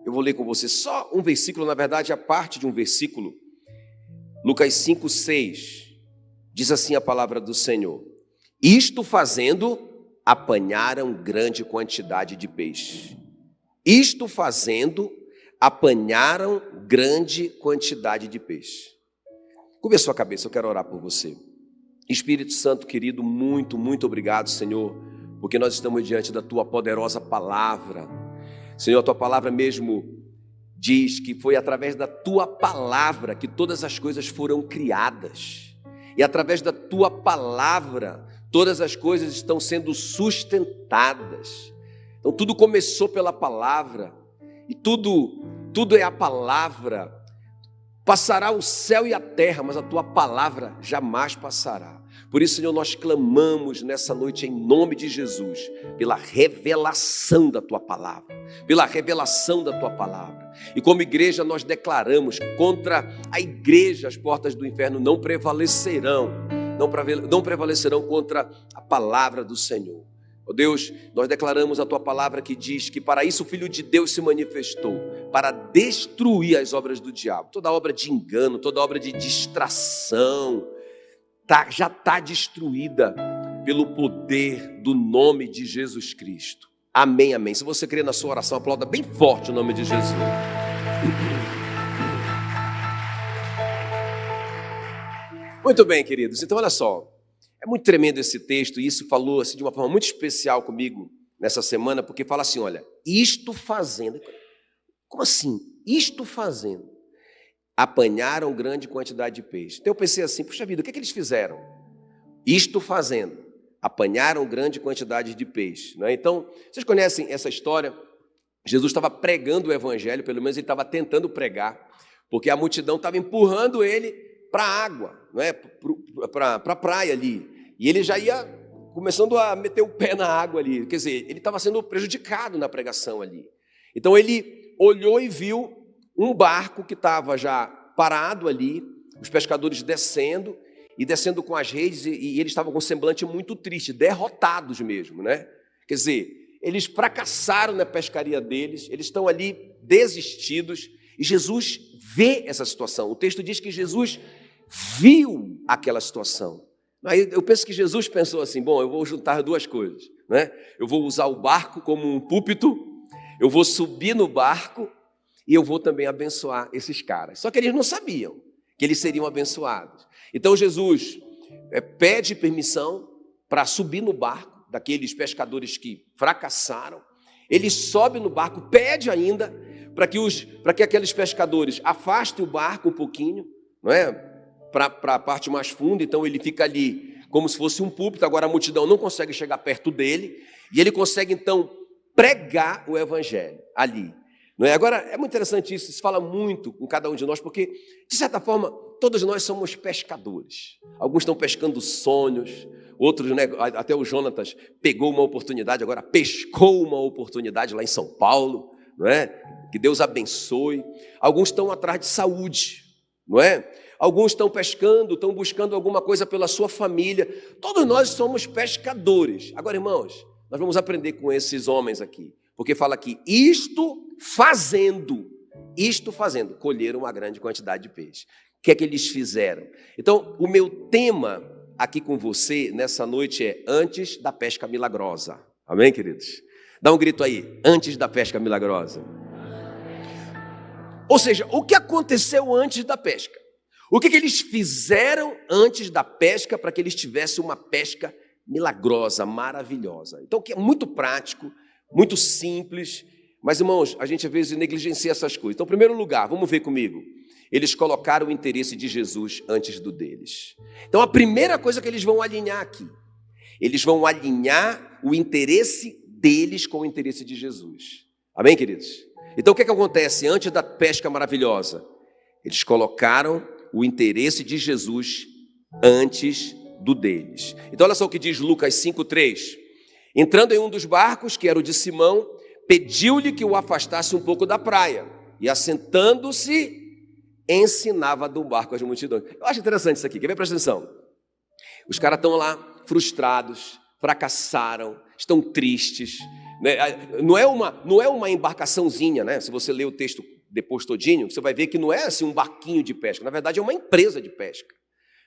eu vou ler com você só um versículo, na verdade, a parte de um versículo. Lucas 5:6, diz assim a palavra do Senhor: isto fazendo, apanharam grande quantidade de peixe. Isto fazendo, apanharam grande quantidade de peixe. Curva a sua cabeça, eu quero orar por você. Espírito Santo querido, muito, muito obrigado, Senhor, porque nós estamos diante da Tua poderosa palavra. Senhor, a Tua palavra mesmo diz que foi através da Tua palavra que todas as coisas foram criadas. E através da Tua palavra, todas as coisas estão sendo sustentadas. Então tudo começou pela palavra. E tudo é a palavra. Passará o céu e a terra, mas a Tua palavra jamais passará. Por isso, Senhor, nós clamamos nessa noite em nome de Jesus, pela revelação da Tua palavra, pela revelação da Tua palavra. E como igreja nós declaramos, contra a igreja as portas do inferno não prevalecerão contra a palavra do Senhor. Ó Deus, nós declaramos a Tua palavra que diz que para isso o Filho de Deus se manifestou, para destruir as obras do diabo. Toda obra de engano, toda obra de distração, já está destruída pelo poder do nome de Jesus Cristo. Amém, amém. Se você crê na sua oração, aplauda bem forte o nome de Jesus. Muito bem, queridos. Então, olha só. É muito tremendo esse texto, e isso falou assim, de uma forma muito especial comigo nessa semana, porque fala assim, olha, isto fazendo. Como assim? Isto fazendo. Apanharam grande quantidade de peixe. Então eu pensei assim, puxa vida, o que eles fizeram? Isto fazendo. Apanharam grande quantidade de peixe. Não é? Então, vocês conhecem essa história? Jesus estava pregando o evangelho, pelo menos ele estava tentando pregar, porque a multidão estava empurrando ele para a água, não é? Para a praia ali. E ele já ia começando a meter o pé na água ali. Quer dizer, ele estava sendo prejudicado na pregação ali. Então ele olhou e viu um barco que estava já parado ali, os pescadores descendo com as redes, e eles estavam com um semblante muito triste, derrotados mesmo, né? Quer dizer, eles fracassaram na pescaria deles, eles estão ali desistidos, e Jesus vê essa situação. O texto diz que Jesus viu aquela situação. Aí eu penso que Jesus pensou assim, bom, eu vou juntar duas coisas, né? Eu vou usar o barco como um púlpito, eu vou subir no barco e eu vou também abençoar esses caras. Só que eles não sabiam que eles seriam abençoados. Então Jesus pede permissão para subir no barco daqueles pescadores que fracassaram. Ele sobe no barco, pede ainda para que aqueles pescadores afastem o barco um pouquinho, não é? Para a parte mais funda. Então ele fica ali como se fosse um púlpito. Agora a multidão não consegue chegar perto dele, e ele consegue então pregar o evangelho ali, não é? Agora é muito interessante isso, se fala muito com cada um de nós, porque de certa forma todos nós somos pescadores. Alguns estão pescando sonhos, outros, né, até o Jonatas pegou uma oportunidade, agora pescou uma oportunidade lá em São Paulo, não é? Que Deus abençoe. Alguns estão atrás de saúde, não é? Alguns estão pescando, estão buscando alguma coisa pela sua família. Todos nós somos pescadores. Agora, irmãos, nós vamos aprender com esses homens aqui, porque fala aqui, isto fazendo, colheram uma grande quantidade de peixe. O que é que eles fizeram? Então, o meu tema aqui com você nessa noite é antes da pesca milagrosa. Amém, queridos? Dá um grito aí, antes da pesca milagrosa. Ou seja, o que aconteceu antes da pesca? O que eles fizeram antes da pesca para que eles tivessem uma pesca milagrosa, maravilhosa? Então, que é muito prático, muito simples, mas, irmãos, a gente às vezes negligencia essas coisas. Então, em primeiro lugar, vamos ver comigo. Eles colocaram o interesse de Jesus antes do deles. Então, a primeira coisa que eles vão alinhar aqui, eles vão alinhar o interesse deles com o interesse de Jesus. Amém, queridos? Então, o que acontece antes da pesca maravilhosa? Eles colocaram o interesse de Jesus antes do deles. Então, olha só o que diz Lucas 5:3. Entrando em um dos barcos, que era o de Simão, pediu-lhe que o afastasse um pouco da praia, e assentando-se, ensinava do barco as multidões. Eu acho interessante isso aqui, quer ver? Presta atenção. Os caras estão lá frustrados, fracassaram, estão tristes, né? Não é uma embarcaçãozinha, né? Se você ler o texto depois todinho, você vai ver que não é assim um barquinho de pesca, na verdade é uma empresa de pesca,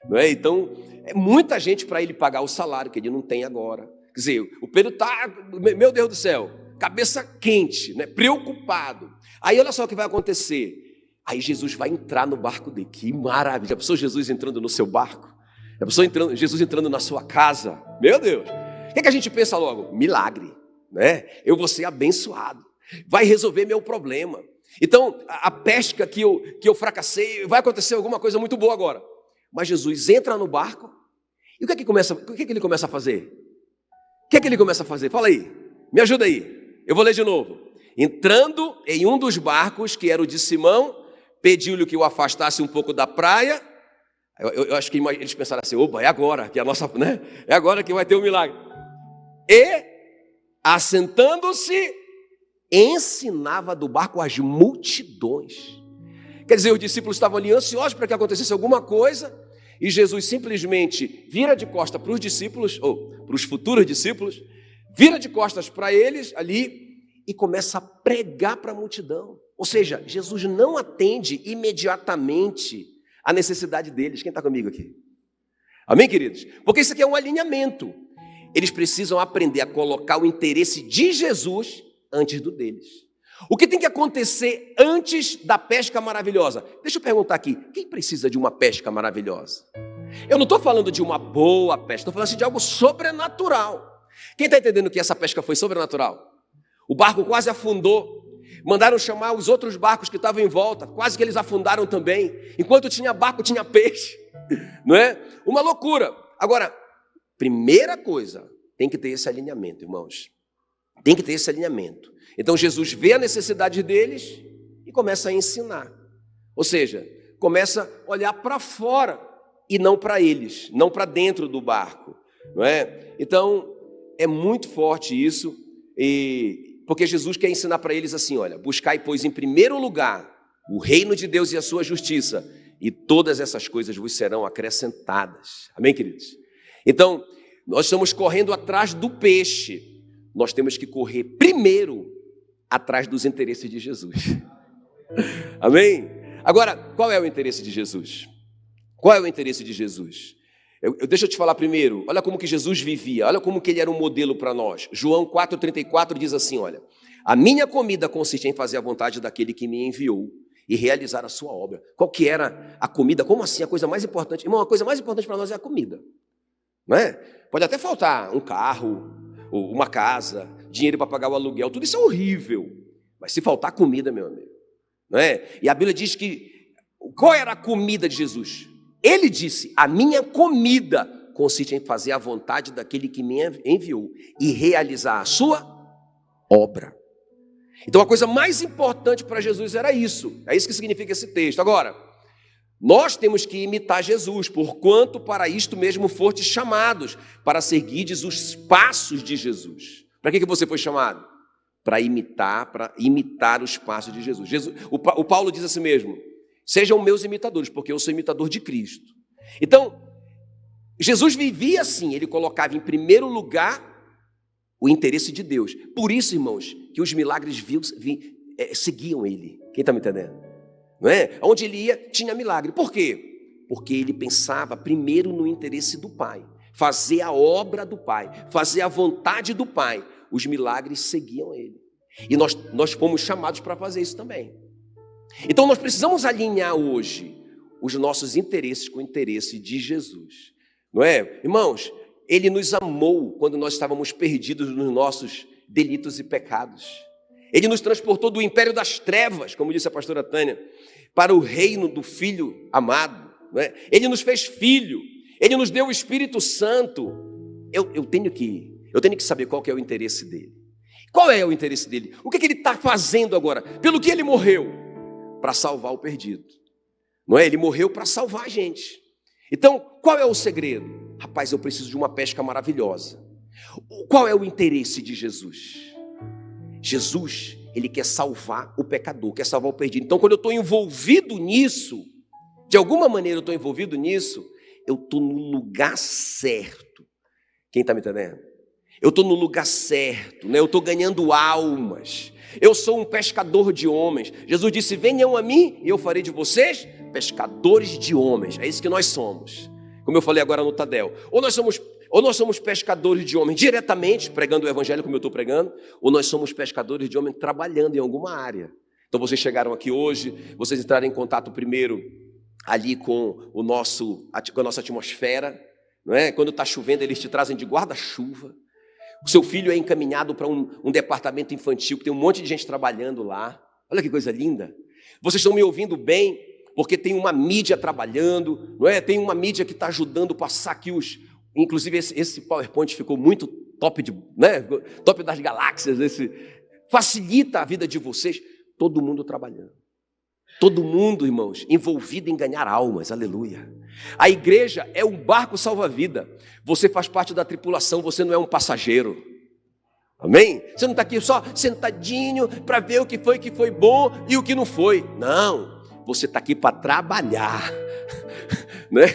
não é? Então, é muita gente para ele pagar o salário que ele não tem agora. Quer dizer, o Pedro está, meu Deus do céu, cabeça quente, né? Preocupado. Aí olha só o que vai acontecer. Aí Jesus vai entrar no barco dele. Que maravilha! Já pensou Jesus entrando no seu barco? Já pensou Jesus entrando na sua casa? Meu Deus! O que a gente pensa logo? Milagre, né? Eu vou ser abençoado. Vai resolver meu problema. Então, a pesca que eu fracassei, vai acontecer alguma coisa muito boa agora. Mas Jesus entra no barco. E o que ele começa a fazer? O que ele começa a fazer? Fala aí, me ajuda aí. Eu vou ler de novo. Entrando em um dos barcos, que era o de Simão, pediu-lhe que o afastasse um pouco da praia. Eu acho que eles pensaram assim: opa, é agora que a nossa, né? É agora que vai ter um milagre. E, assentando-se, ensinava do barco as multidões. Quer dizer, os discípulos estavam ali ansiosos para que acontecesse alguma coisa, e Jesus simplesmente vira de costas para os discípulos, ou para os futuros discípulos, vira de costas para eles ali e começa a pregar para a multidão. Ou seja, Jesus não atende imediatamente a necessidade deles. Quem está comigo aqui? Amém, queridos? Porque isso aqui é um alinhamento. Eles precisam aprender a colocar o interesse de Jesus antes do deles. O que tem que acontecer antes da pesca maravilhosa? Deixa eu perguntar aqui, quem precisa de uma pesca maravilhosa? Eu não estou falando de uma boa pesca, estou falando assim de algo sobrenatural. Quem está entendendo que essa pesca foi sobrenatural? O barco quase afundou, mandaram chamar os outros barcos que estavam em volta, quase que eles afundaram também. Enquanto tinha barco, tinha peixe, não é? Uma loucura. Agora, primeira coisa, tem que ter esse alinhamento, irmãos. Tem que ter esse alinhamento. Então Jesus vê a necessidade deles e começa a ensinar. Ou seja, começa a olhar para fora e não para eles, não para dentro do barco, não é? Então, é muito forte isso, porque Jesus quer ensinar para eles assim: olha, buscai, pois, em primeiro lugar o reino de Deus e a sua justiça, e todas essas coisas vos serão acrescentadas. Amém, queridos? Então, nós estamos correndo atrás do peixe. Nós temos que correr primeiro atrás dos interesses de Jesus. Amém? Agora, qual é o interesse de Jesus? Qual é o interesse de Jesus? Deixa eu te falar primeiro, olha como que Jesus vivia, olha como que ele era um modelo para nós. João 4,34 diz assim, olha: a minha comida consiste em fazer a vontade daquele que me enviou e realizar a sua obra. Qual que era a comida? Como assim? A coisa mais importante? Irmão, a coisa mais importante para nós é a comida, não é? Pode até faltar um carro, uma casa, dinheiro para pagar o aluguel, tudo isso é horrível, mas se faltar comida, meu amigo, não é? E a Bíblia diz que, qual era a comida de Jesus? Ele disse: a minha comida consiste em fazer a vontade daquele que me enviou e realizar a sua obra. Então a coisa mais importante para Jesus era isso. É isso que significa esse texto. Agora, nós temos que imitar Jesus, porquanto para isto mesmo fostes chamados, para seguirdes os passos de Jesus. Para que você foi chamado? Para imitar os passos de Jesus. O Paulo diz assim mesmo: sejam meus imitadores, porque eu sou imitador de Cristo. Então, Jesus vivia assim, ele colocava em primeiro lugar o interesse de Deus. Por isso, irmãos, que os milagres seguiam ele. Quem está me entendendo? Não é? Onde ele ia, tinha milagre. Por quê? Porque ele pensava primeiro no interesse do Pai, fazer a obra do Pai, fazer a vontade do Pai. Os milagres seguiam ele. E nós fomos chamados para fazer isso também. Então nós precisamos alinhar hoje os nossos interesses com o interesse de Jesus, não é? Irmãos, ele nos amou quando nós estávamos perdidos nos nossos delitos e pecados. Ele nos transportou do império das trevas, como disse a pastora Tânia, para o reino do Filho amado, não é? Ele nos fez filho, ele nos deu o Espírito Santo. Eu tenho que saber qual que é o interesse dele. Qual é o interesse dele? O que ele está fazendo agora? Pelo que ele morreu? Para salvar o perdido, não é? Ele morreu para salvar a gente. Então, qual é o segredo? Rapaz, eu preciso de uma pesca maravilhosa. Qual é o interesse de Jesus? Jesus, ele quer salvar o pecador, quer salvar o perdido. Então, quando eu estou envolvido nisso, de alguma maneira eu estou envolvido nisso, eu estou no lugar certo. Quem está me entendendo? Eu estou no lugar certo, né? Eu estou ganhando almas. Eu sou um pescador de homens. Jesus disse: venham a mim e eu farei de vocês pescadores de homens. É isso que nós somos. Como eu falei agora no Tadel. Ou nós somos pescadores de homens diretamente, pregando o evangelho como eu estou pregando, ou nós somos pescadores de homens trabalhando em alguma área. Então vocês chegaram aqui hoje, vocês entraram em contato primeiro ali com a nossa atmosfera, não é? Quando está chovendo, eles te trazem de guarda-chuva. O seu filho é encaminhado para um departamento infantil, que tem um monte de gente trabalhando lá. Olha que coisa linda. Vocês estão me ouvindo bem, porque tem uma mídia trabalhando, não é? Tem uma mídia que está ajudando a passar aqui inclusive esse PowerPoint ficou muito top, né? Top das galáxias. Facilita a vida de vocês. Todo mundo trabalhando. Todo mundo, irmãos, envolvido em ganhar almas, aleluia. A igreja é um barco salva-vida. Você faz parte da tripulação, você não é um passageiro. Amém? Você não está aqui só sentadinho para ver o que foi bom e o que não foi. Não, você está aqui para trabalhar, né?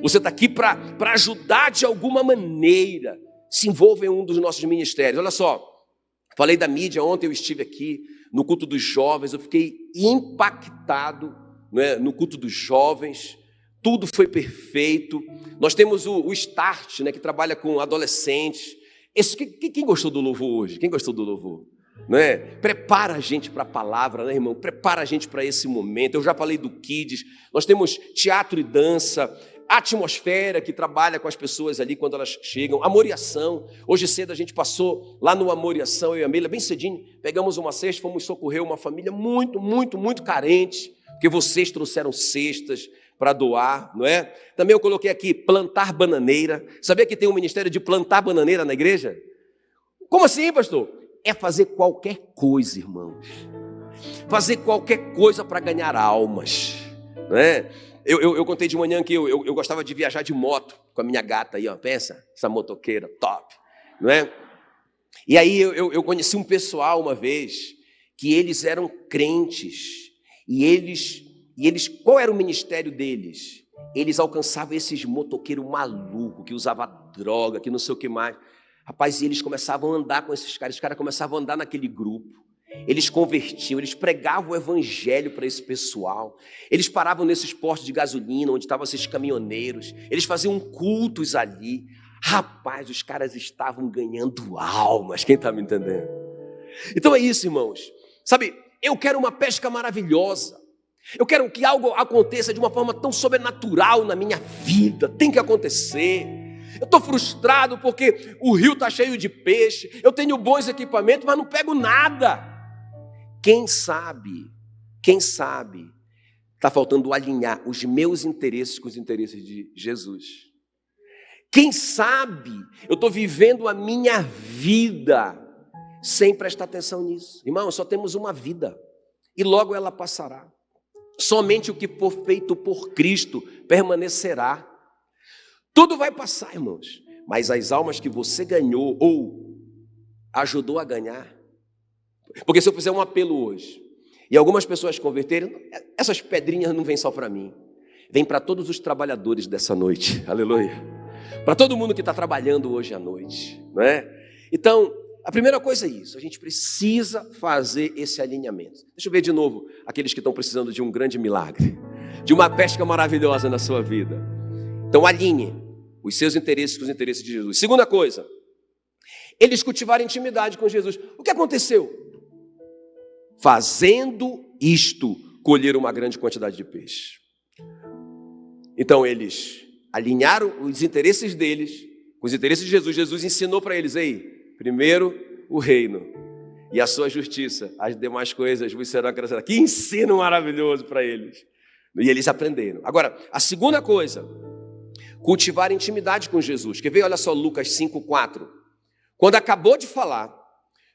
Você está aqui para ajudar de alguma maneira. Se envolva em um dos nossos ministérios. Olha só, falei da mídia, ontem eu estive aqui no culto dos jovens, eu fiquei impactado, né, no culto dos jovens, tudo foi perfeito. Nós temos o Start, né, que trabalha com adolescentes. Quem gostou do louvor hoje? Quem gostou do louvor? Né? Prepara a gente para a palavra, né, irmão? Prepara a gente para esse momento. Eu já falei do Kids, nós temos teatro e dança, atmosfera que trabalha com as pessoas ali quando elas chegam, Amor e Ação. Hoje cedo a gente passou lá no Amor e Ação, eu e a Amélia, bem cedinho, pegamos uma cesta, fomos socorrer uma família muito, muito, muito carente, porque vocês trouxeram cestas para doar, não é? Também eu coloquei aqui plantar bananeira. Sabia que tem um ministério de plantar bananeira na igreja? Como assim, pastor? É fazer qualquer coisa, irmãos. Fazer qualquer coisa para ganhar almas, não é? Eu contei de manhã que eu gostava de viajar de moto com a minha gata aí, ó, pensa, essa motoqueira top, não é? E aí eu conheci um pessoal uma vez que eles eram crentes e eles, qual era o ministério deles? Eles alcançavam esses motoqueiros malucos que usavam droga, que não sei o que mais. Rapaz, e eles começavam a andar com esses caras, os caras começavam a andar naquele grupo. Eles convertiam, eles pregavam o evangelho para esse pessoal. Eles paravam nesses postos de gasolina, onde estavam esses caminhoneiros. Eles faziam cultos ali. Rapaz, os caras estavam ganhando almas. Quem está me entendendo? Então é isso, irmãos. Sabe, eu quero uma pesca maravilhosa. Eu quero que algo aconteça de uma forma tão sobrenatural na minha vida. Tem que acontecer. Eu estou frustrado porque o rio está cheio de peixe. Eu tenho bons equipamentos, mas não pego nada. Quem sabe, está faltando alinhar os meus interesses com os interesses de Jesus. Quem sabe, eu estou vivendo a minha vida sem prestar atenção nisso. Irmão, só temos uma vida e logo ela passará. Somente o que for feito por Cristo permanecerá. Tudo vai passar, irmãos, mas as almas que você ganhou ou ajudou a ganhar. Porque se eu fizer um apelo hoje e algumas pessoas converterem, essas pedrinhas não vêm só para mim, vem para todos os trabalhadores dessa noite, aleluia, para todo mundo que está trabalhando hoje à noite, não é? Então, a primeira coisa é isso, a gente precisa fazer esse alinhamento. Deixa eu ver de novo aqueles que estão precisando de um grande milagre, de uma pesca maravilhosa na sua vida. Então alinhe os seus interesses com os interesses de Jesus. Segunda coisa, eles cultivaram intimidade com Jesus. O que aconteceu? Fazendo isto, colheram uma grande quantidade de peixe. Então eles alinharam os interesses deles com os interesses de Jesus. Jesus ensinou para eles: ei, primeiro o reino e a sua justiça, as demais coisas vos serão acrescentadas. Que ensino maravilhoso para eles. E eles aprenderam. Agora, a segunda coisa, cultivar intimidade com Jesus. Quer ver? Olha só Lucas 5:4. Quando acabou de falar,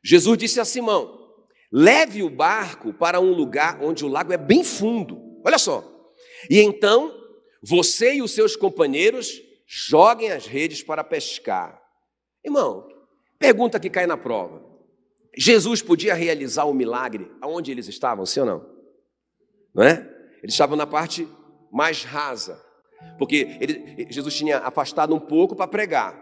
Jesus disse a Simão: leve o barco para um lugar onde o lago é bem fundo. Olha só. E então, você e os seus companheiros joguem as redes para pescar. Irmão, pergunta que cai na prova. Jesus podia realizar o milagre aonde eles estavam, sim ou não? Não é? Eles estavam na parte mais rasa. Porque Jesus tinha afastado um pouco para pregar.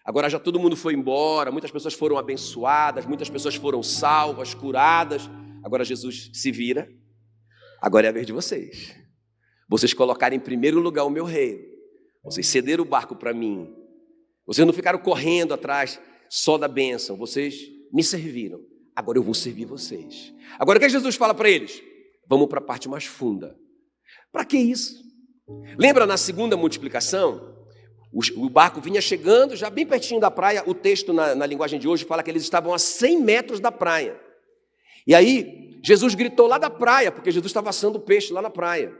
Agora já todo mundo foi embora, muitas pessoas foram abençoadas, muitas pessoas foram salvas, curadas. Agora Jesus se vira, agora é a vez de vocês. Vocês colocarem em primeiro lugar o meu reino. Vocês cederam o barco para mim. Vocês não ficaram correndo atrás só da bênção. Vocês me serviram. Agora eu vou servir vocês. Agora o que Jesus fala para eles? Vamos para a parte mais funda. Para que isso? Lembra na segunda multiplicação? O barco vinha chegando já bem pertinho da praia. O texto na linguagem de hoje fala que eles estavam a 100 metros da praia. E aí Jesus gritou lá da praia, porque Jesus estava assando peixe lá na praia.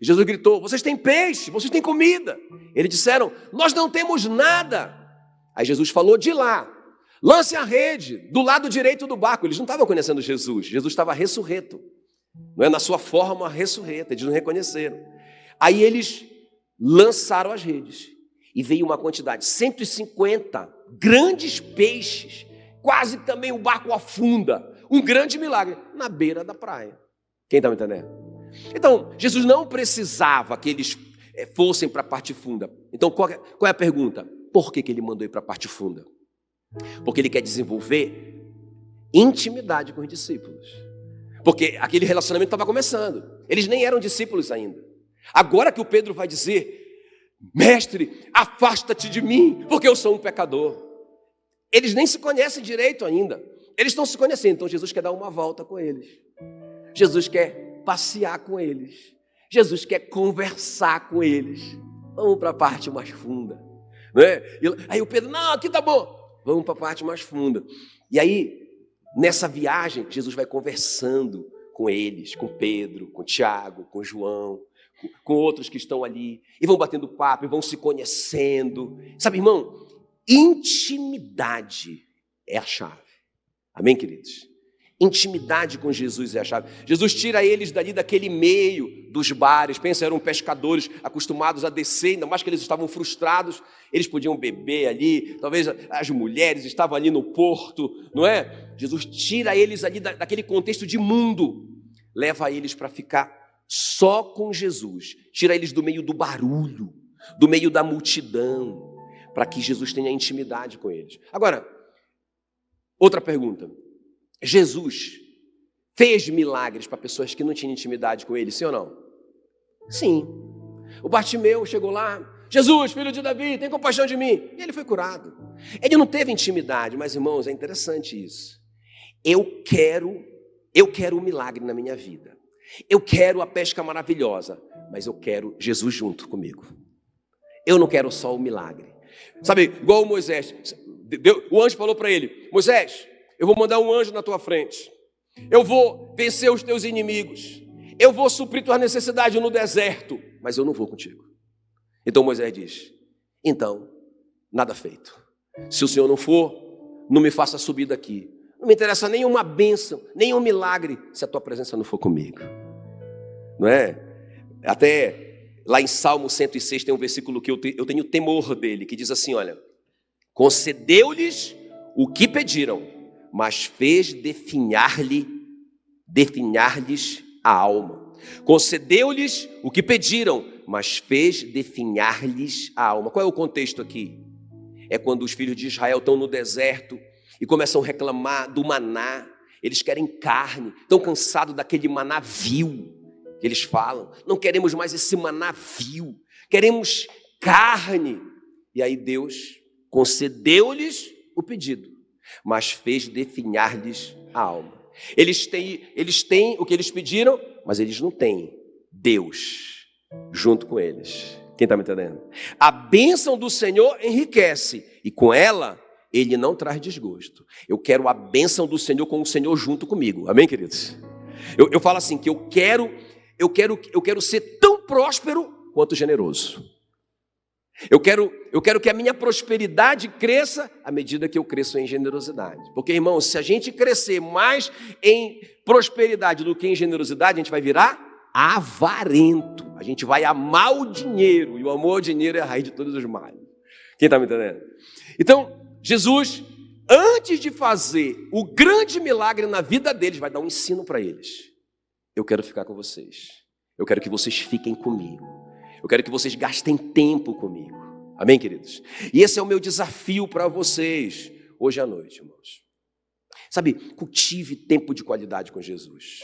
Jesus gritou: vocês têm peixe, vocês têm comida. Eles disseram: nós não temos nada. Aí Jesus falou: de lá, lance a rede do lado direito do barco. Eles não estavam conhecendo Jesus. Jesus estava ressurreto, não é? Na sua forma ressurreta, eles não reconheceram. Aí eles lançaram as redes e veio uma quantidade, 150 grandes peixes. Quase também o barco afunda. Um grande milagre na beira da praia. Quem está me entendendo? Então, Jesus não precisava que eles fossem para a parte funda. Então, qual é a pergunta? Por que ele mandou ir para a parte funda? Porque ele quer desenvolver intimidade com os discípulos. Porque aquele relacionamento estava começando. Eles nem eram discípulos ainda. Agora que o Pedro vai dizer: mestre, afasta-te de mim, porque eu sou um pecador. Eles nem se conhecem direito ainda. Eles estão se conhecendo. Então Jesus quer dar uma volta com eles. Jesus quer passear com eles. Jesus quer conversar com eles. Vamos para a parte mais funda, não é? Aí o Pedro: não, aqui tá bom. Vamos para a parte mais funda. E aí, nessa viagem, Jesus vai conversando com eles, com Pedro, com Tiago, com João, com outros que estão ali, e vão batendo papo, e vão se conhecendo. Sabe, irmão, intimidade é a chave. Amém, queridos? Intimidade com Jesus é a chave. Jesus tira eles dali daquele meio dos bares. Pensa, eram pescadores acostumados a descer, ainda mais que eles estavam frustrados. Eles podiam beber ali, talvez as mulheres estavam ali no porto, não é? Jesus tira eles ali daquele contexto de mundo, leva eles para ficar só com Jesus, tira eles do meio do barulho, do meio da multidão, para que Jesus tenha intimidade com eles. Agora, outra pergunta: Jesus fez milagres para pessoas que não tinham intimidade com ele, sim ou não? Sim. O Bartimeu chegou lá: Jesus, filho de Davi, tem compaixão de mim. E ele foi curado. Ele não teve intimidade, mas, irmãos, é interessante isso. Eu quero um milagre na minha vida. Eu quero a pesca maravilhosa, mas eu quero Jesus junto comigo. Eu não quero só o milagre. Sabe, igual o Moisés. O anjo falou para ele: Moisés, eu vou mandar um anjo na tua frente. Eu vou vencer os teus inimigos. Eu vou suprir tua necessidade no deserto, mas eu não vou contigo. Então Moisés diz: então, nada feito. Se o Senhor não for, não me faça subir daqui. Não me interessa nenhuma bênção, nenhum milagre, se a tua presença não for comigo. Não é? Até lá em Salmo 106 tem um versículo que eu tenho temor dele, que diz assim: olha, concedeu-lhes o que pediram, mas fez definhar-lhes a alma. Concedeu-lhes o que pediram, mas fez definhar-lhes a alma. Qual é o contexto aqui? É quando os filhos de Israel estão no deserto e começam a reclamar do maná. Eles querem carne, estão cansados daquele maná vil que eles falam. Não queremos mais esse maná vil, queremos carne. E aí Deus concedeu-lhes o pedido, mas fez definhar-lhes a alma. Eles têm o que eles pediram, mas eles não têm Deus junto com eles. Quem está me entendendo? A bênção do Senhor enriquece, e com ela Ele não traz desgosto. Eu quero a bênção do Senhor com o Senhor junto comigo. Amém, queridos? Eu falo assim, que eu quero ser tão próspero quanto generoso. Eu quero que a minha prosperidade cresça à medida que eu cresço em generosidade. Porque, irmão, se a gente crescer mais em prosperidade do que em generosidade, a gente vai virar avarento. A gente vai amar o dinheiro. E o amor ao dinheiro é a raiz de todos os males. Quem está me entendendo? Então, Jesus, antes de fazer o grande milagre na vida deles, vai dar um ensino para eles. Eu quero ficar com vocês. Eu quero que vocês fiquem comigo. Eu quero que vocês gastem tempo comigo. Amém, queridos? E esse é o meu desafio para vocês hoje à noite, irmãos. Sabe, cultive tempo de qualidade com Jesus.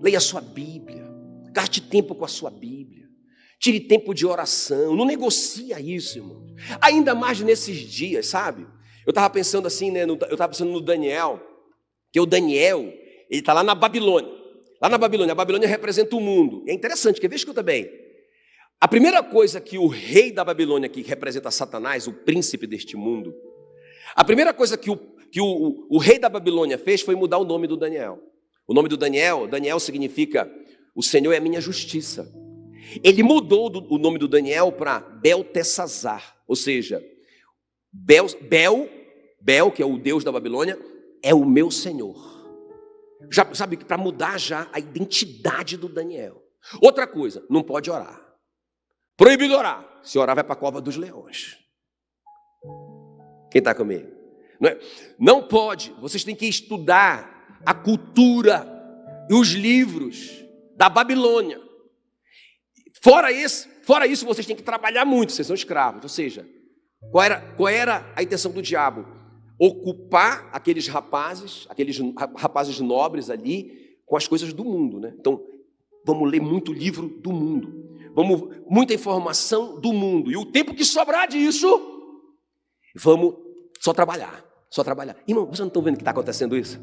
Leia a sua Bíblia. Gaste tempo com a sua Bíblia. Tire tempo de oração. Não negocia isso, irmãos. Ainda mais nesses dias, sabe? Eu estava pensando assim, né? Eu estava pensando no Daniel. Que o Daniel, ele está lá na Babilônia. Lá na Babilônia. A Babilônia representa o mundo. É interessante, quer ver? Escuta bem. A primeira coisa que o rei da Babilônia, que representa Satanás, o príncipe deste mundo, a primeira coisa que o rei da Babilônia fez foi mudar o nome do Daniel. O nome do Daniel significa o Senhor é a minha justiça. Ele mudou o nome do Daniel para Beltesazar, ou seja, Bel, que é o Deus da Babilônia, é o meu Senhor. Já sabe, para mudar já a identidade do Daniel. Outra coisa, não pode orar. Proibido orar. Se orar, vai para a cova dos leões. Quem está comigo? Não pode. Vocês têm que estudar a cultura e os livros da Babilônia. Fora isso, vocês têm que trabalhar muito. Vocês são escravos. Ou seja, qual era a intenção do diabo? Ocupar aqueles rapazes nobres ali com as coisas do mundo, né? Então, vamos ler muito livro do mundo. Muita informação do mundo. E o tempo que sobrar disso, vamos só trabalhar. Irmão, vocês não estão vendo que está acontecendo isso?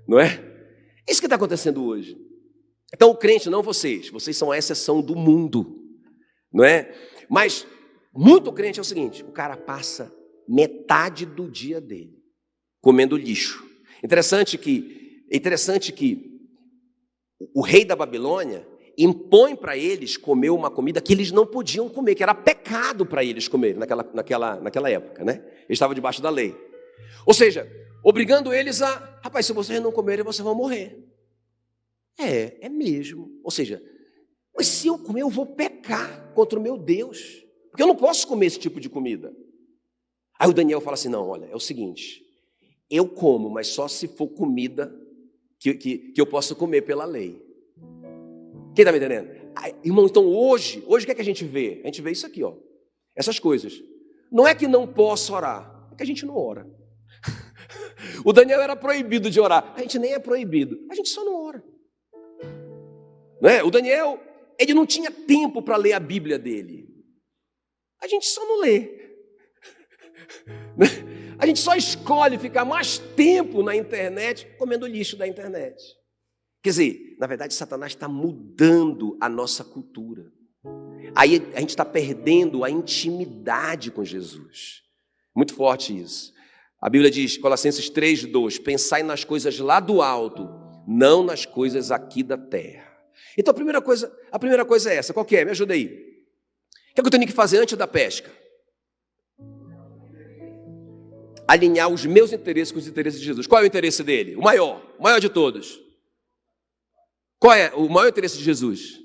Não é? É isso que está acontecendo hoje. Então o crente, não vocês são a exceção do mundo. Não é? Mas muito crente é o seguinte, o cara passa metade do dia dele comendo lixo. Interessante que o rei da Babilônia impõe para eles comer uma comida que eles não podiam comer, que era pecado para eles comerem naquela época, né? Eles estavam debaixo da lei. Ou seja, obrigando eles a, rapaz, se vocês não comerem, vocês vão morrer. É mesmo. Ou seja, mas se eu comer, eu vou pecar contra o meu Deus, porque eu não posso comer esse tipo de comida. Aí o Daniel fala assim, não, olha, é o seguinte, eu como, mas só se for comida que eu posso comer pela lei. Quem está me entendendo? Irmão, então hoje o que é que a gente vê? A gente vê isso aqui, ó. Essas coisas. Não é que não posso orar, é que a gente não ora. O Daniel era proibido de orar. A gente nem é proibido, a gente só não ora. Não é? O Daniel, ele não tinha tempo para ler a Bíblia dele. A gente só não lê. A gente só escolhe ficar mais tempo na internet comendo lixo da internet. Quer dizer, na verdade, Satanás está mudando a nossa cultura. Aí a gente está perdendo a intimidade com Jesus. Muito forte isso. A Bíblia diz, Colossenses 3:2, pensai nas coisas lá do alto, não nas coisas aqui da terra. Então a primeira coisa é essa. Qual que é? Me ajuda aí. O que é que eu tenho que fazer antes da pesca? Alinhar os meus interesses com os interesses de Jesus. Qual é o interesse dele? O maior de todos. Qual é o maior interesse de Jesus?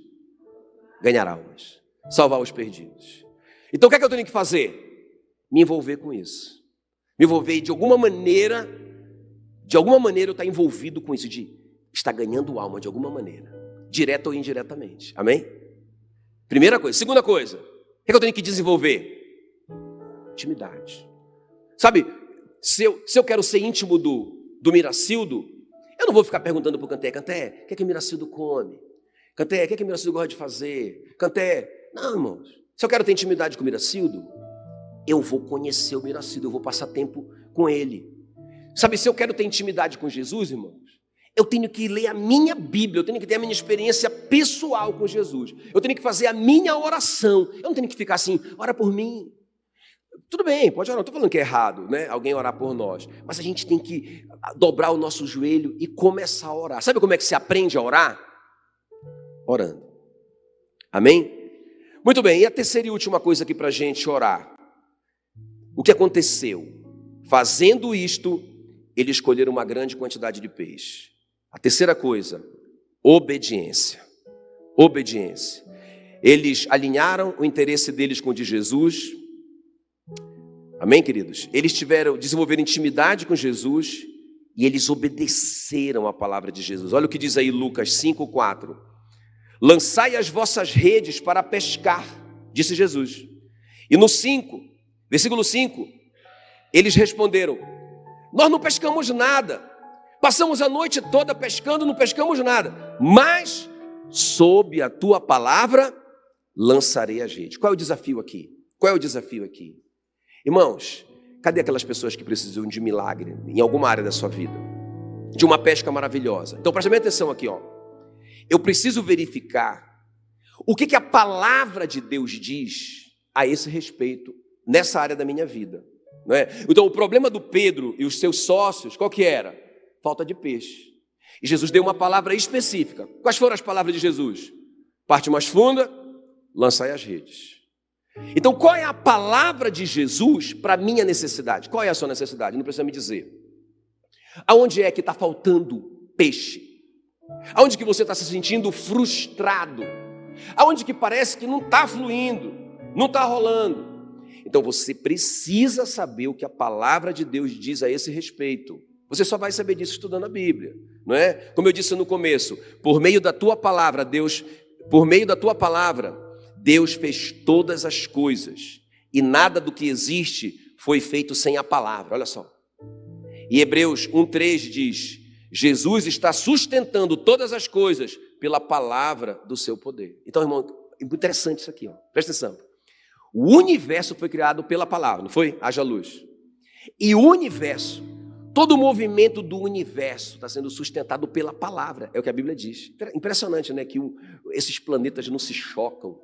Ganhar almas, salvar os perdidos. Então o que é que eu tenho que fazer? Me envolver com isso. Me envolver de alguma maneira eu estar envolvido com isso, de estar ganhando alma de alguma maneira, direta ou indiretamente. Amém? Primeira coisa. Segunda coisa, o que é que eu tenho que desenvolver? Intimidade. Sabe, se eu quero ser íntimo do Miracildo, eu não vou ficar perguntando para o Canté, o que é que o Miracildo come? Canté, o que é que o Miracildo gosta de fazer? Canté, não, irmãos. Se eu quero ter intimidade com o Miracildo, eu vou conhecer o Miracildo, eu vou passar tempo com ele. Sabe, se eu quero ter intimidade com Jesus, irmãos, eu tenho que ler a minha Bíblia, eu tenho que ter a minha experiência pessoal com Jesus. Eu tenho que fazer a minha oração. Eu não tenho que ficar assim, ora por mim. Tudo bem, pode orar, não estou falando que é errado, né? Alguém orar por nós. Mas a gente tem que dobrar o nosso joelho e começar a orar. Sabe como é que se aprende a orar? Orando. Amém? Muito bem, e a terceira e última coisa aqui para a gente orar. O que aconteceu? Fazendo isto, eles escolheram uma grande quantidade de peixe. A terceira coisa, obediência. Obediência. Eles alinharam o interesse deles com o de Jesus. Amém, queridos? Eles desenvolveram intimidade com Jesus e eles obedeceram a palavra de Jesus. Olha o que diz aí Lucas 5:4. Lançai as vossas redes para pescar, disse Jesus. E no 5, versículo 5, eles responderam: nós não pescamos nada, passamos a noite toda pescando, não pescamos nada, mas sob a tua palavra lançarei as redes. Qual é o desafio aqui? Qual é o desafio aqui? Irmãos, cadê aquelas pessoas que precisam de milagre em alguma área da sua vida? De uma pesca maravilhosa. Então preste bem atenção aqui, ó. Eu preciso verificar o que a palavra de Deus diz a esse respeito, nessa área da minha vida, não é? Então o problema do Pedro e os seus sócios, qual que era? Falta de peixe. E Jesus deu uma palavra específica. Quais foram as palavras de Jesus? Parte mais funda, lançai as redes. Então qual é a palavra de Jesus para a minha necessidade? Qual é a sua necessidade? Não precisa me dizer. Aonde é que está faltando peixe? Aonde que você está se sentindo frustrado? Aonde que parece que não está fluindo, não está rolando? Então você precisa saber o que a palavra de Deus diz a esse respeito. Você só vai saber disso estudando a Bíblia, não é? Como eu disse no começo, por meio da tua palavra, Deus fez todas as coisas, e nada do que existe foi feito sem a palavra. Olha só. E Hebreus 1:3 diz: Jesus está sustentando todas as coisas pela palavra do seu poder. Então, irmão, é muito interessante isso aqui, ó. Presta atenção. O universo foi criado pela palavra, não foi? Haja luz. E o universo, todo o movimento do universo está sendo sustentado pela palavra, é o que a Bíblia diz. Impressionante, né? Que esses planetas não se chocam,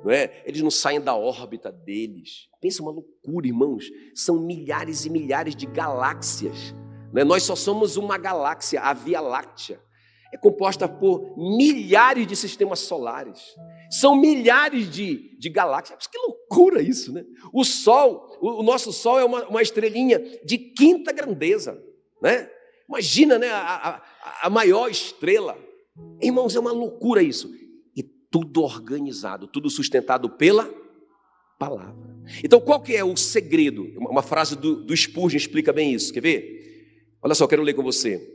não é? Eles não saem da órbita deles. Pensa uma loucura, irmãos. São milhares e milhares de galáxias, não é? Nós só somos uma galáxia, a Via Láctea. É composta por milhares de sistemas solares. São milhares de galáxias. Que loucura isso, né? O Sol, o nosso Sol é uma estrelinha de quinta grandeza, né? Imagina, né? A maior estrela. Irmãos, é uma loucura isso. E tudo organizado, tudo sustentado pela palavra. Então, qual que é o segredo? Uma frase do Spurgeon explica bem isso. Quer ver? Olha só, eu quero ler com você.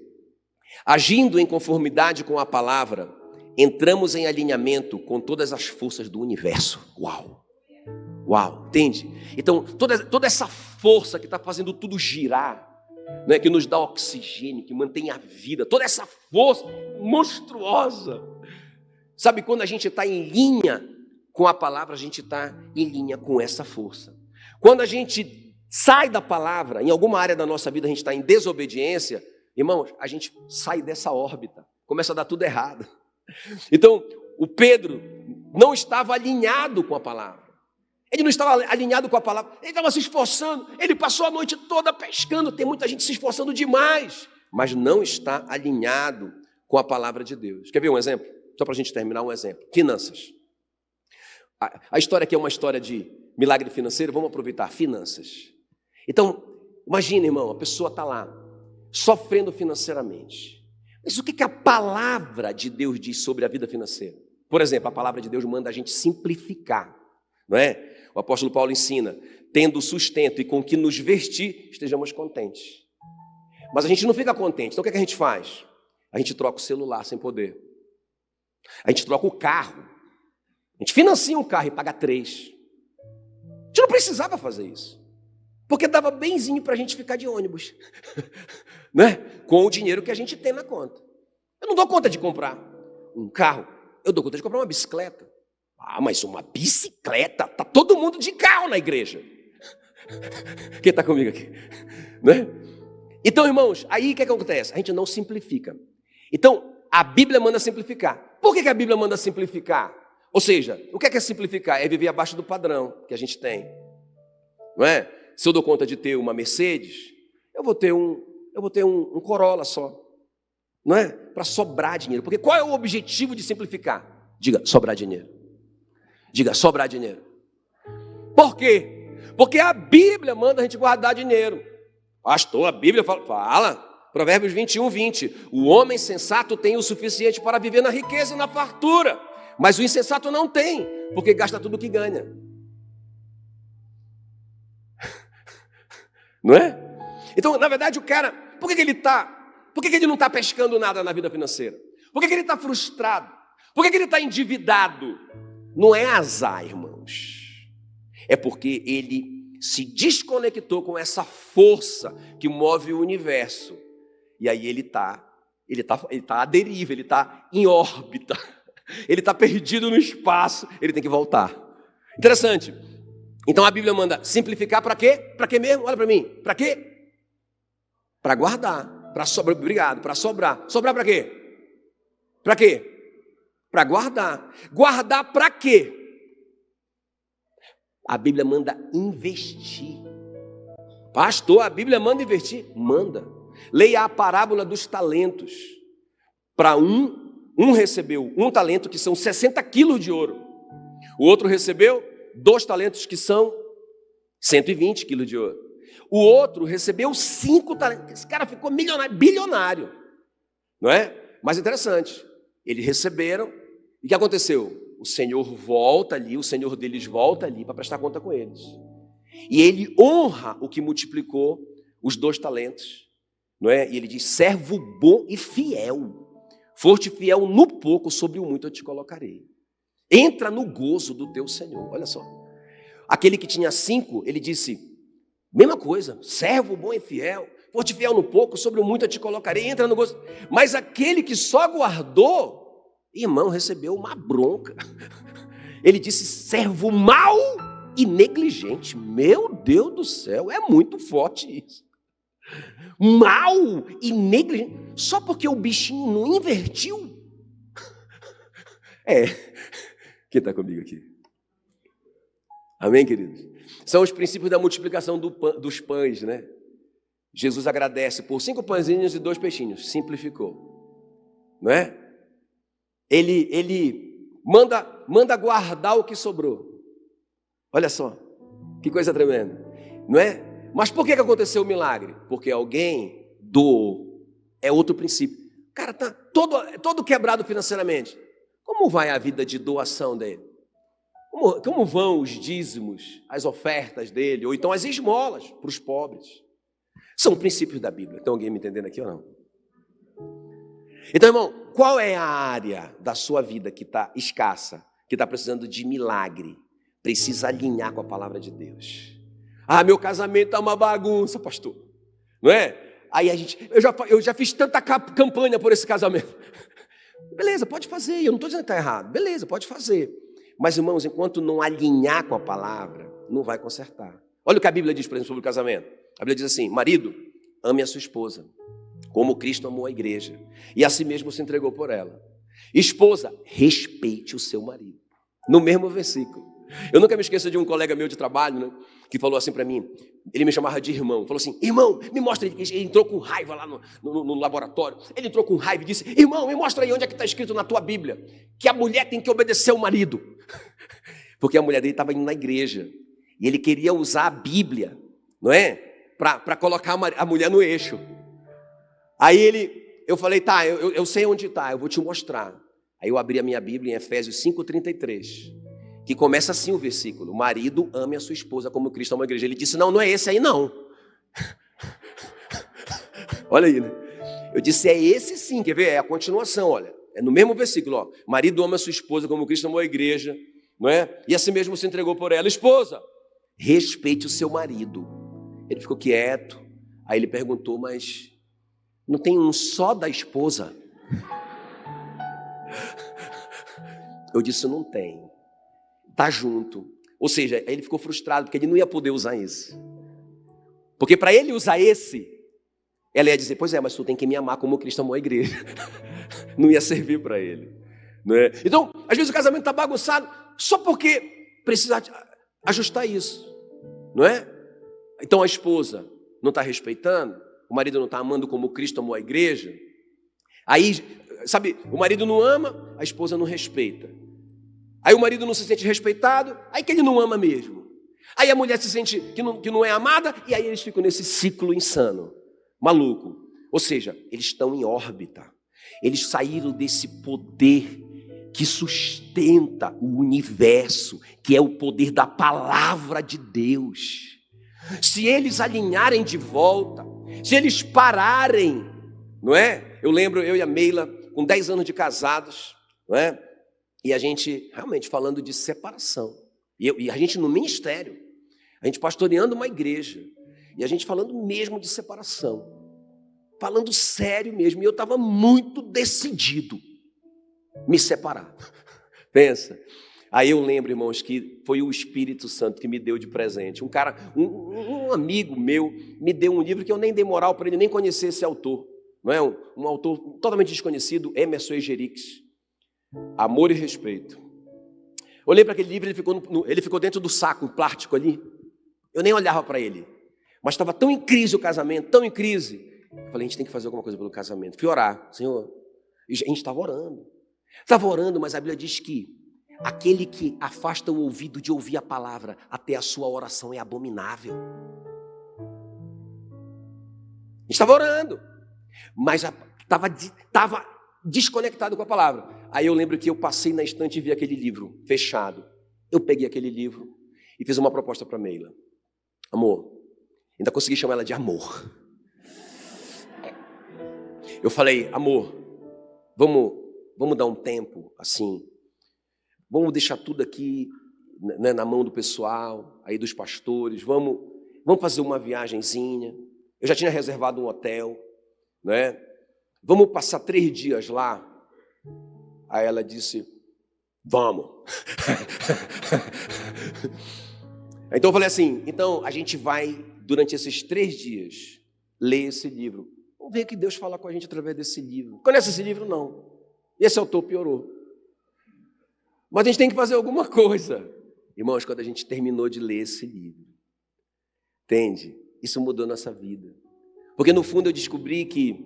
Agindo em conformidade com a palavra, entramos em alinhamento com todas as forças do universo. Uau! Uau! Entende? Então, toda essa força que está fazendo tudo girar, né, que nos dá oxigênio, que mantém a vida, toda essa força monstruosa. Sabe, quando a gente está em linha com a palavra, a gente está em linha com essa força. Quando a gente sai da palavra, em alguma área da nossa vida a gente está em desobediência, irmãos, a gente sai dessa órbita, começa a dar tudo errado. Então, o Pedro não estava alinhado com a palavra. Ele não estava alinhado com a palavra, ele estava se esforçando, ele passou a noite toda pescando. Tem muita gente se esforçando demais, mas não está alinhado com a palavra de Deus. Quer ver um exemplo? Só para a gente terminar, um exemplo. Finanças. A história aqui é uma história de milagre financeiro, vamos aproveitar, finanças. Então, imagina, irmão, a pessoa está lá, sofrendo financeiramente. Mas o que a palavra de Deus diz sobre a vida financeira? Por exemplo, a palavra de Deus manda a gente simplificar, não é? O apóstolo Paulo ensina: tendo sustento e com que nos vestir, estejamos contentes. Mas a gente não fica contente, então o que a gente faz? A gente troca o celular sem poder. A gente troca o carro. A gente financia um carro e paga 3. A gente não precisava fazer isso, porque dava benzinho para a gente ficar de ônibus, né? Com o dinheiro que a gente tem na conta. Eu não dou conta de comprar um carro, eu dou conta de comprar uma bicicleta. Ah, mas uma bicicleta? Está todo mundo de carro na igreja. Quem está comigo aqui? Né? Então, irmãos, aí o que acontece? A gente não simplifica. Então, a Bíblia manda simplificar. Por que a Bíblia manda simplificar? Ou seja, o que é simplificar? É viver abaixo do padrão que a gente tem, não é? Se eu dou conta de ter uma Mercedes, eu vou ter um Corolla só, não é? Para sobrar dinheiro. Porque qual é o objetivo de simplificar? Diga, sobrar dinheiro. Diga, sobrar dinheiro. Por quê? Porque a Bíblia manda a gente guardar dinheiro. Pastor, a Bíblia fala, Provérbios 21:20. O homem sensato tem o suficiente para viver na riqueza e na fartura, mas o insensato não tem, porque gasta tudo que ganha. Não é? Então, na verdade, o cara, por que ele não está pescando nada na vida financeira? Por que ele está frustrado? Por que ele está endividado? Não é azar, irmãos. É porque ele se desconectou com essa força que move o universo. E aí ele está à deriva, ele está em órbita. Ele está perdido no espaço, ele tem que voltar. Interessante. Então a Bíblia manda simplificar para quê? Para quê mesmo? Olha para mim. Para quê? Para guardar, para sobrar. Obrigado, para sobrar. Sobrar para quê? Para quê? Para guardar. Guardar para quê? A Bíblia manda investir. Pastor, a Bíblia manda investir? Manda. Leia a parábola dos talentos. Para um recebeu 1 talento, que são 60 quilos de ouro. O outro recebeu 2 talentos, que são 120 quilos de ouro. O outro recebeu 5 talentos. Esse cara ficou milionário, bilionário. Não é? Mas interessante, eles receberam. E o que aconteceu? O Senhor volta ali, o Senhor deles volta ali para prestar conta com eles. E ele honra o que multiplicou os 2 talentos. Não é? E ele diz: servo bom e fiel. Foste fiel no pouco, sobre o muito eu te colocarei. Entra no gozo do teu Senhor. Olha só. Aquele que tinha 5, ele disse, mesma coisa, servo bom e fiel. Foste fiel no pouco, sobre o muito eu te colocarei. Entra no gozo. Mas aquele que só guardou, irmão, recebeu uma bronca. Ele disse, servo mau e negligente. Meu Deus do céu, é muito forte isso. Mau e negligente. Só porque o bichinho não invertiu. Quem está comigo aqui? Amém, queridos? São os princípios da multiplicação dos pães, né? Jesus agradece por 5 pãezinhos e 2 peixinhos. Simplificou. Não é? Ele manda guardar o que sobrou. Olha só, que coisa tremenda. Não é? Mas por que aconteceu o milagre? Porque alguém doou. É outro princípio. O cara está todo quebrado financeiramente. Como vai a vida de doação dele? Como vão os dízimos, as ofertas dele, ou então as esmolas para os pobres? São princípios da Bíblia. Tem alguém me entendendo aqui ou não? Então, irmão, qual é a área da sua vida que está escassa, que está precisando de milagre? Precisa alinhar com a palavra de Deus. Ah, meu casamento está uma bagunça, pastor. Não é? Aí eu já fiz tanta campanha por esse casamento. Beleza, pode fazer, eu não estou dizendo que está errado. Beleza, pode fazer. Mas, irmãos, enquanto não alinhar com a palavra, não vai consertar. Olha o que a Bíblia diz, por exemplo, sobre o casamento. A Bíblia diz assim, marido, ame a sua esposa, como Cristo amou a igreja, e a si mesmo se entregou por ela. Esposa, respeite o seu marido. No mesmo versículo. Eu nunca me esqueço de um colega meu de trabalho, né, que falou assim para mim, ele me chamava de irmão, falou assim, irmão, me mostra, ele entrou com raiva lá no laboratório, ele entrou com raiva e disse, irmão, me mostra aí onde é que está escrito na tua Bíblia, que a mulher tem que obedecer ao marido, porque a mulher dele estava indo na igreja, e ele queria usar a Bíblia, não é, para colocar a mulher no eixo. Aí eu falei, tá, eu sei onde está, eu vou te mostrar. Aí eu abri a minha Bíblia em Efésios 5:33, que começa assim o versículo, marido ame a sua esposa como Cristo amou a igreja. Ele disse, não é esse aí não. Olha aí, né? Eu disse, é esse sim, quer ver? É a continuação, olha. É no mesmo versículo, ó. Marido ama a sua esposa como Cristo amou a igreja, não é? E assim mesmo se entregou por ela. Esposa, respeite o seu marido. Ele ficou quieto. Aí ele perguntou, mas não tem um só da esposa? Eu disse, não tem. Tá junto. Ou seja, ele ficou frustrado porque ele não ia poder usar esse. Porque para ele usar esse, ela ia dizer, pois é, mas tu tem que me amar como Cristo amou a igreja. Não ia servir para ele. Não é? Então, às vezes o casamento está bagunçado só porque precisa ajustar isso. Não é? Então a esposa não está respeitando, o marido não está amando como Cristo amou a igreja. Aí, sabe, o marido não ama, a esposa não respeita. Aí o marido não se sente respeitado, aí que ele não ama mesmo. Aí a mulher se sente que não é amada, e aí eles ficam nesse ciclo insano, maluco. Ou seja, eles estão em órbita. Eles saíram desse poder que sustenta o universo, que é o poder da palavra de Deus. Se eles alinharem de volta, se eles pararem, não é? Eu lembro, eu e a Meila, com 10 anos de casados, não é? E a gente realmente falando de separação. E a gente no ministério, a gente pastoreando uma igreja, e a gente falando mesmo de separação, falando sério mesmo, e eu estava muito decidido me separar. Pensa. Aí eu lembro, irmãos, que foi o Espírito Santo que me deu de presente. Um amigo meu me deu um livro que eu nem dei moral para ele nem conhecer esse autor. Não é? Um autor totalmente desconhecido, Emerson Egerix. Amor e Respeito. Eu olhei para aquele livro, ele ficou dentro do saco, um plástico ali. Eu nem olhava para ele. Mas estava tão em crise o casamento, tão em crise. Eu falei, a gente tem que fazer alguma coisa pelo casamento. Fui orar, Senhor. E a gente estava orando. Estava orando, mas a Bíblia diz que aquele que afasta o ouvido de ouvir a palavra, até a sua oração é abominável. A gente estava orando, mas estava desconectado com a palavra. Aí eu lembro que eu passei na estante e vi aquele livro fechado. Eu peguei aquele livro e fiz uma proposta para Meila. Amor, ainda consegui chamar ela de amor. Eu falei, amor, vamos dar um tempo assim. Vamos deixar tudo aqui, né, na mão do pessoal, aí dos pastores. Vamos fazer uma viagenzinha. Eu já tinha reservado um hotel, né? Vamos passar 3 dias lá. Aí ela disse, vamos. Então eu falei assim, então a gente vai, durante esses 3 dias, ler esse livro. Vamos ver o que Deus fala com a gente através desse livro. Conhece esse livro? Não. E esse autor piorou. Mas a gente tem que fazer alguma coisa. Irmãos, quando a gente terminou de ler esse livro, entende? Isso mudou nossa vida. Porque no fundo eu descobri que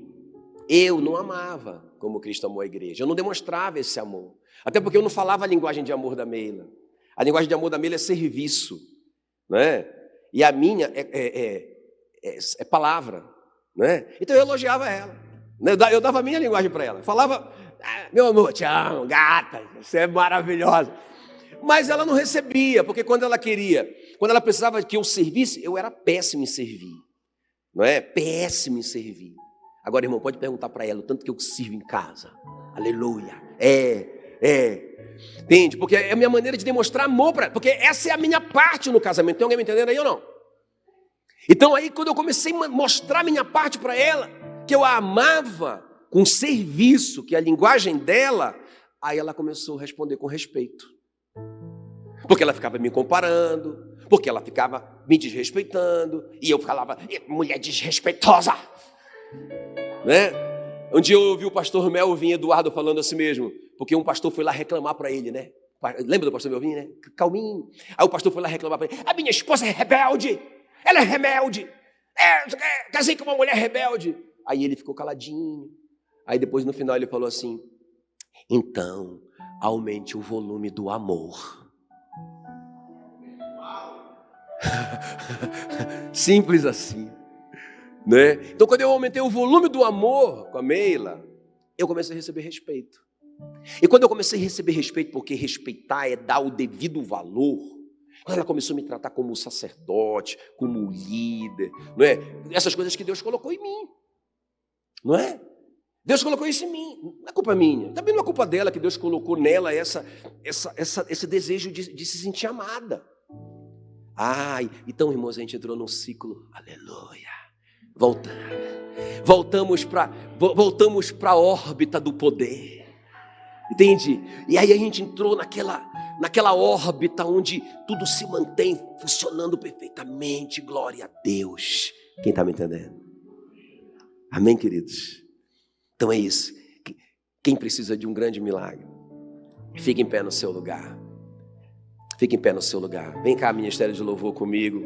eu não amava como Cristo amou a igreja. Eu não demonstrava esse amor. Até porque eu não falava a linguagem de amor da Meila. A linguagem de amor da Meila é serviço, né? E a minha é palavra, né? Então eu elogiava ela, né? Eu dava a minha linguagem para ela. Falava, meu amor, te amo, gata, você é maravilhosa. Mas ela não recebia, porque quando ela precisava que eu servisse, eu era péssimo em servir, não é? Péssimo em servir. Agora, irmão, pode perguntar para ela o tanto que eu sirvo em casa. Aleluia. Entende? Porque é a minha maneira de demonstrar amor para ela, porque essa é a minha parte no casamento. Tem alguém me entendendo aí ou não? Então aí quando eu comecei a mostrar minha parte para ela, que eu a amava com serviço, que é a linguagem dela, aí ela começou a responder com respeito. Porque ela ficava me comparando, porque ela ficava me desrespeitando, e eu falava, mulher desrespeitosa, né? Um dia eu ouvi o pastor Melvin Eduardo falando assim mesmo, porque um pastor foi lá reclamar para ele, né? Lembra do pastor Melvin, né? Calminho. Aí o pastor foi lá reclamar para ele, a minha esposa é rebelde, ela é rebelde, casei com uma mulher rebelde. Aí ele ficou caladinho. Aí depois no final ele falou assim, então aumente o volume do amor. Simples assim, né? Então quando eu aumentei o volume do amor com a Meila, eu comecei a receber respeito. E quando eu comecei a receber respeito, porque respeitar é dar o devido valor, quando ela começou a me tratar como sacerdote, como líder, não é? Essas coisas que Deus colocou em mim, não é? Deus colocou isso em mim, não é culpa minha, também não é culpa dela que Deus colocou nela esse desejo de se sentir amada. Então, irmãos, a gente entrou num ciclo, aleluia, voltamos para a órbita do poder, entende? E aí a gente entrou naquela órbita onde tudo se mantém funcionando perfeitamente, glória a Deus. Quem está me entendendo? Amém, queridos? Então é isso. Quem precisa de um grande milagre, fique em pé no seu lugar. Fique em pé no seu lugar. Vem cá, ministério de louvor comigo.